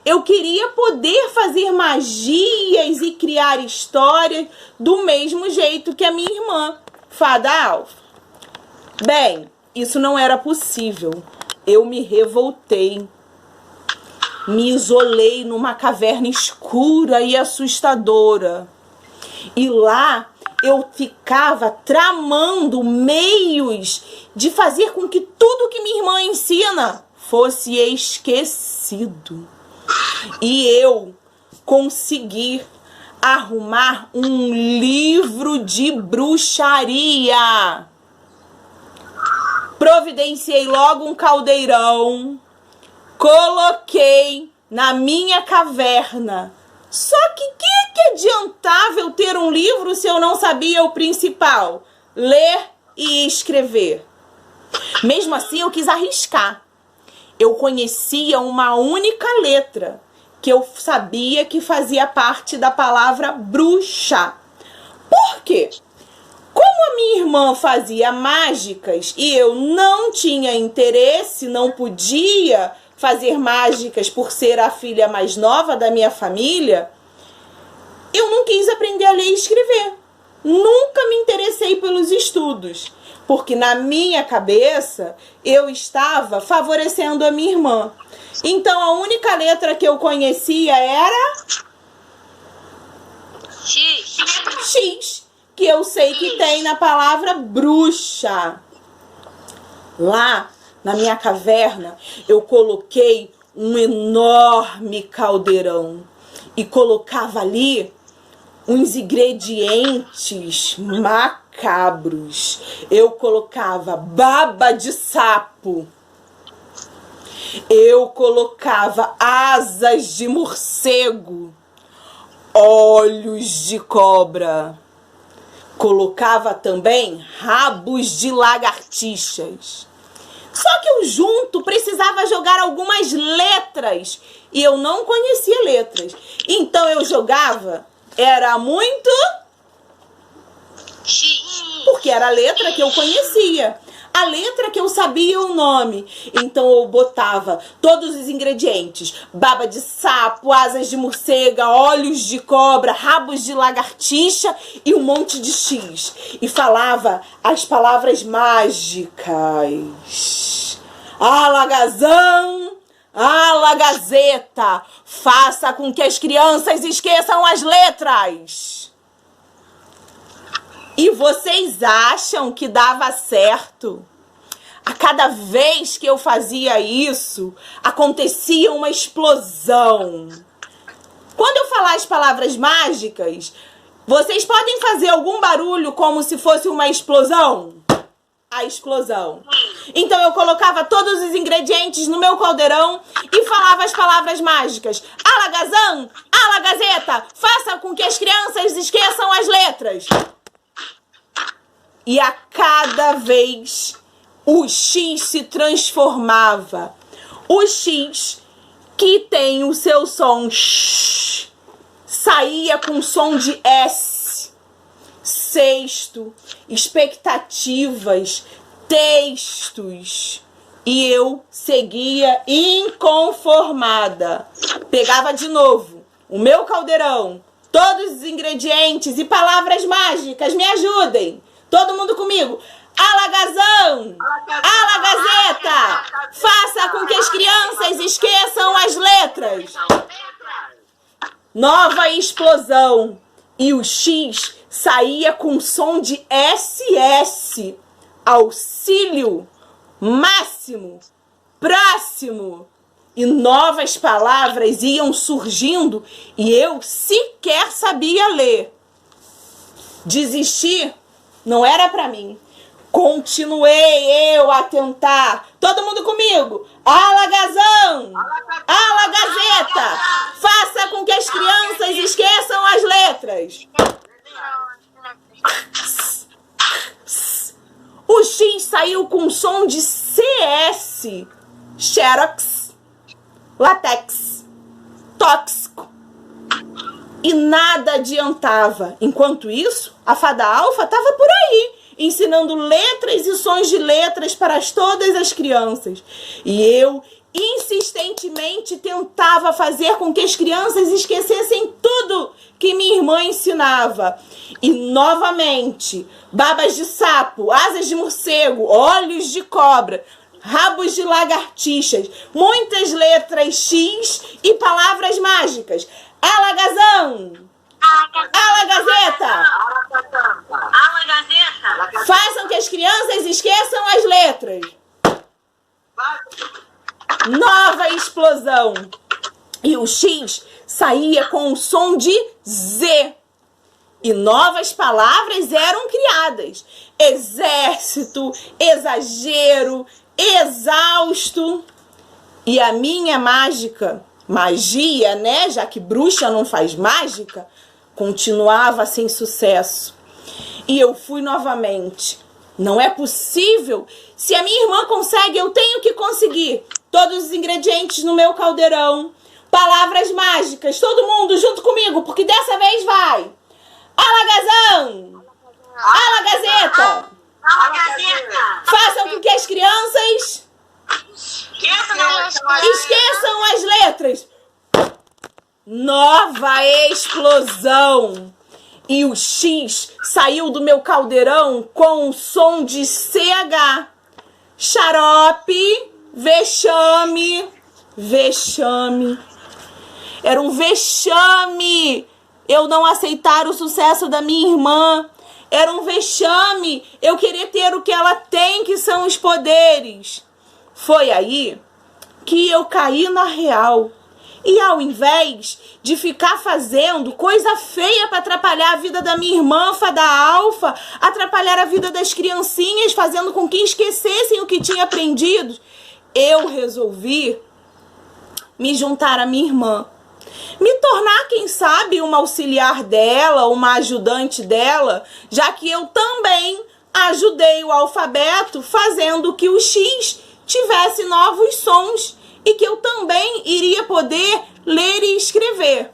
Eu queria poder fazer magias e criar histórias do mesmo jeito que a minha irmã, Fada Alfa. Bem, isso não era possível. Eu me revoltei. Me isolei numa caverna escura e assustadora. E lá eu ficava tramando meios de fazer com que tudo que minha irmã ensina fosse esquecido. E eu consegui arrumar um livro de bruxaria. Providenciei logo um caldeirão, coloquei na minha caverna. Só que adiantava eu ter um livro se eu não sabia o principal? Ler e escrever. Mesmo assim, eu quis arriscar. Eu conhecia uma única letra que eu sabia que fazia parte da palavra bruxa. Por quê? Como a minha irmã fazia mágicas e eu não tinha interesse, não podia fazer mágicas por ser a filha mais nova da minha família, eu não quis aprender a ler e escrever. Nunca me interessei pelos estudos, porque na minha cabeça eu estava favorecendo a minha irmã. Então a única letra que eu conhecia era X, que eu sei que tem na palavra bruxa. Lá na minha caverna eu coloquei um enorme caldeirão e colocava ali uns ingredientes macabros. Eu colocava baba de sapo. Eu colocava asas de morcego, olhos de cobra. Colocava também rabos de lagartixas. Só que eu junto precisava jogar algumas letras e eu não conhecia letras. Então eu jogava, era muito X. porque era a letra que eu conhecia. A letra que eu sabia o nome. Então eu botava todos os ingredientes. Baba de sapo, asas de morcega, olhos de cobra, rabos de lagartixa e um monte de X. E falava as palavras mágicas. Alagazam, alagazeta. Faça com que as crianças esqueçam as letras. E vocês acham que dava certo? A cada vez que eu fazia isso, acontecia uma explosão. Quando eu falar as palavras mágicas, vocês podem fazer algum barulho como se fosse uma explosão? A explosão. Então eu colocava todos os ingredientes no meu caldeirão e falava as palavras mágicas. Alagazam, alagazeta, faça com que as crianças esqueçam as letras. E a cada vez o X se transformava. O X, que tem o seu som sh, saía com som de S. Sexto, expectativas, textos. E eu seguia inconformada. Pegava de novo o meu caldeirão, todos os ingredientes e palavras mágicas. Me ajudem. Todo mundo comigo. Alagazão, alagazeta, faça com que as crianças esqueçam as letras. Nova explosão. E o X saía com som de SS. Auxílio, máximo, próximo. E novas palavras iam surgindo e eu sequer sabia ler. Desistir não era pra mim. Continuei eu a tentar. Todo mundo comigo. Alagazão, alagazeta, faça com que as crianças esqueçam as letras. O X saiu com som de CS. Xerox, latex, tóxico. E nada adiantava. Enquanto isso, a Fada Alfa estava por aí, ensinando letras e sons de letras para todas as crianças. E eu insistentemente tentava fazer com que as crianças esquecessem tudo que minha irmã ensinava. E novamente, babas de sapo, asas de morcego, olhos de cobra, rabos de lagartixas, muitas letras X e palavras mágicas. Alagazão! Alagazeta! Alagazeta! Façam que as crianças esqueçam as letras. Nova explosão. E o X saía com o som de Z. E novas palavras eram criadas. Exército, exagero, exausto. E a minha magia, né? Já que bruxa não faz mágica, continuava sem sucesso. E eu fui novamente. Não é possível. Se a minha irmã consegue, eu tenho que conseguir. Todos os ingredientes no meu caldeirão. Palavras mágicas. Todo mundo junto comigo, porque dessa vez vai. Alagazão! Alagazeta! Alagazeta! Façam com que as crianças esqueçam as letras. Nova explosão. E o X saiu do meu caldeirão com o som de CH. Xarope, vexame, vexame. Era um vexame eu não aceitar o sucesso da minha irmã. Era um vexame eu querer ter o que ela tem, que são os poderes. Foi aí que eu caí na real. E ao invés de ficar fazendo coisa feia para atrapalhar a vida da minha irmã, fada alfa, atrapalhar a vida das criancinhas, fazendo com que esquecessem o que tinha aprendido, eu resolvi me juntar à minha irmã. Me tornar, quem sabe, uma auxiliar dela, uma ajudante dela, já que eu também ajudei o alfabeto fazendo que o X tivesse novos sons e que eu também iria poder ler e escrever.